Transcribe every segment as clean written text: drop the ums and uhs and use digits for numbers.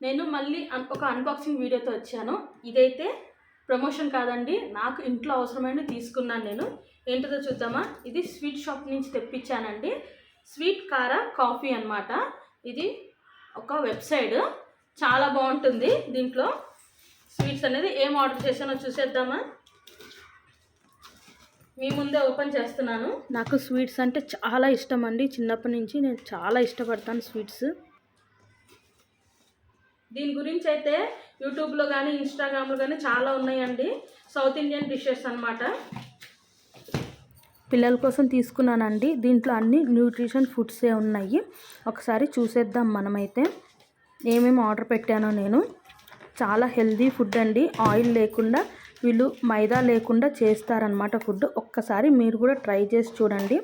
నేను మళ్ళీ ఒక అన్బాక్సింగ్ వీడియోతో వచ్చాను. ఇదైతే ప్రమోషన్ కాదండి, నాకు ఇంట్లో అవసరమైన తీసుకున్నాను నేను. ఏంటిదో చూద్దామా? ఇది స్వీట్ షాప్ నుంచి తెప్పించానండి. స్వీట్ కారా కాఫీ అన్నమాట. ఇది ఒక వెబ్సైట్, చాలా బాగుంటుంది. దీంట్లో స్వీట్స్ అనేది ఏం ఆర్డర్ చేశానో చూసేద్దామా? మీ ముందే ఓపెన్ చేస్తున్నాను. నాకు స్వీట్స్ అంటే చాలా ఇష్టం అండి. చిన్నప్పటి నుంచి నేను చాలా ఇష్టపడతాను స్వీట్స్. దీని గురించి అయితే యూట్యూబ్లో కానీ ఇన్స్టాగ్రామ్లో కానీ చాలా ఉన్నాయండి. సౌత్ ఇండియన్ డిషెస్ అన్నమాట. పిల్లల కోసం తీసుకున్నానండి. దీంట్లో అన్ని న్యూట్రిషన్ ఫుడ్సే ఉన్నాయి. ఒకసారి చూసేద్దాం మనమైతే ఏమేమి ఆర్డర్ పెట్టానో. నేను చాలా హెల్దీ ఫుడ్ అండి. ఆయిల్ లేకుండా వీళ్ళు మైదా లేకుండా చేస్తారనమాట ఫుడ్. ఒక్కసారి మీరు కూడా ట్రై చేసి చూడండి.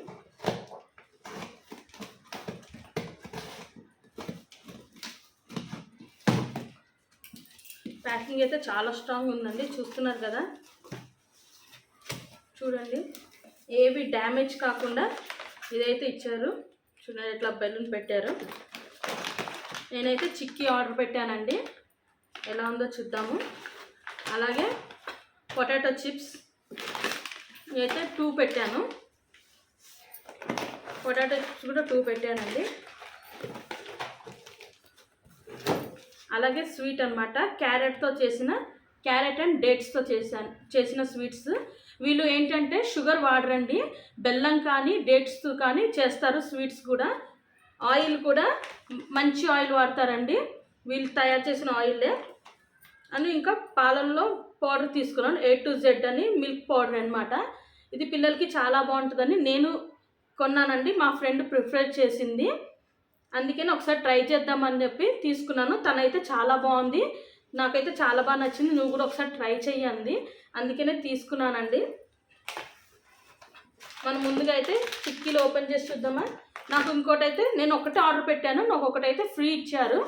ప్యాకింగ్ అయితే చాలా స్ట్రాంగ్ ఉందండి, చూస్తున్నారు కదా. చూడండి, ఏవి డ్యామేజ్ కాకుండా ఇదైతే ఇచ్చారు. చూడండి, ఇట్లా బెలూన్ పెట్టారు. నేనైతే చిక్కీ ఆర్డర్ పెట్టానండి, ఎలా ఉందో చూద్దాము. అలాగే పొటాటో చిప్స్ అయితే 2 పెట్టాను. పొటాటో చిప్స్ కూడా 2 పెట్టానండి. అలాగే స్వీట్ అనమాట, క్యారెట్ అండ్ డేట్స్తో చేసిన స్వీట్స్. వీళ్ళు ఏంటంటే షుగర్ వాడరండి, బెల్లం కానీ డేట్స్ కానీ చేస్తారు స్వీట్స్ కూడా. ఆయిల్ కూడా మంచి ఆయిల్ వాడతారండి, వీళ్ళు తయారు చేసిన ఆయిలే. అని ఇంకా పాలల్లో పౌడర్ తీసుకున్నాను, A to Z అని మిల్క్ పౌడర్ అనమాట. ఇది పిల్లలకి చాలా బాగుంటుందని నేను కొన్నానండి. మా ఫ్రెండ్ ప్రిఫర్ చేసింది, అందుకని ఒకసారి ట్రై చేద్దామని చెప్పి తీసుకున్నాను. తనైతే చాలా బాగుంది, నాకైతే చాలా బాగా నచ్చింది. నువ్వు కూడా ఒకసారి ట్రై చెయ్యండి, అందుకనే తీసుకున్నానండి. మనం ముందుగా అయితే చిక్కీలు ఓపెన్ చేసి చూద్దామా. నాకు ఇంకోటి అయితే నేను ఒకటి ఆర్డర్ పెట్టాను, నాకు ఒకటైతే ఫ్రీ ఇచ్చారు.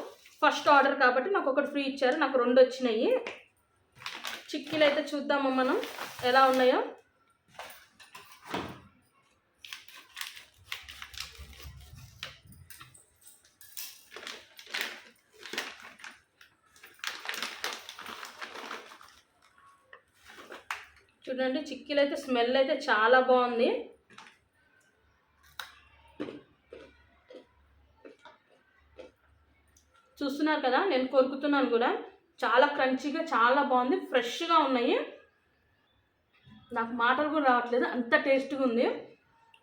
ఫస్ట్ ఆర్డర్ కాబట్టి నాకు ఒకటి ఫ్రీ ఇచ్చారు, నాకు 2 వచ్చినాయి. చిక్కీలు అయితే చూద్దామా మనం ఎలా ఉన్నాయో. చూడండి, చిక్కీలు అయితే స్మెల్ అయితే చాలా బాగుంది. చూస్తున్నారు కదా, నేను కొరుకుతున్నాను కూడా. చాలా క్రంచీగా, చాలా బాగుంది, ఫ్రెష్గా ఉన్నాయి. నాకు మాటలు కూడా రావట్లేదు, అంత టేస్ట్గా ఉంది.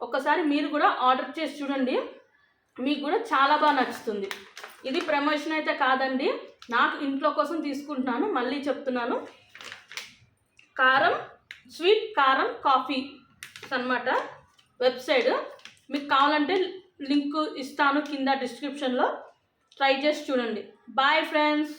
ఒక్కసారి మీరు కూడా ఆర్డర్ చేసి చూడండి, మీకు కూడా చాలా బాగా నచ్చుతుంది. ఇది ప్రమోషన్ అయితే కాదండి, నాకు ఇంట్లో కోసం తీసుకుంటున్నాను. మళ్ళీ చెప్తున్నాను, స్వీట్ కారం కాఫీ అన్నమాట వెబ్సైట్. మీకు కావాలంటే లింక్ ఇస్తాను కింద డిస్క్రిప్షన్లో, ట్రై చేసి చూడండి. Bye friends.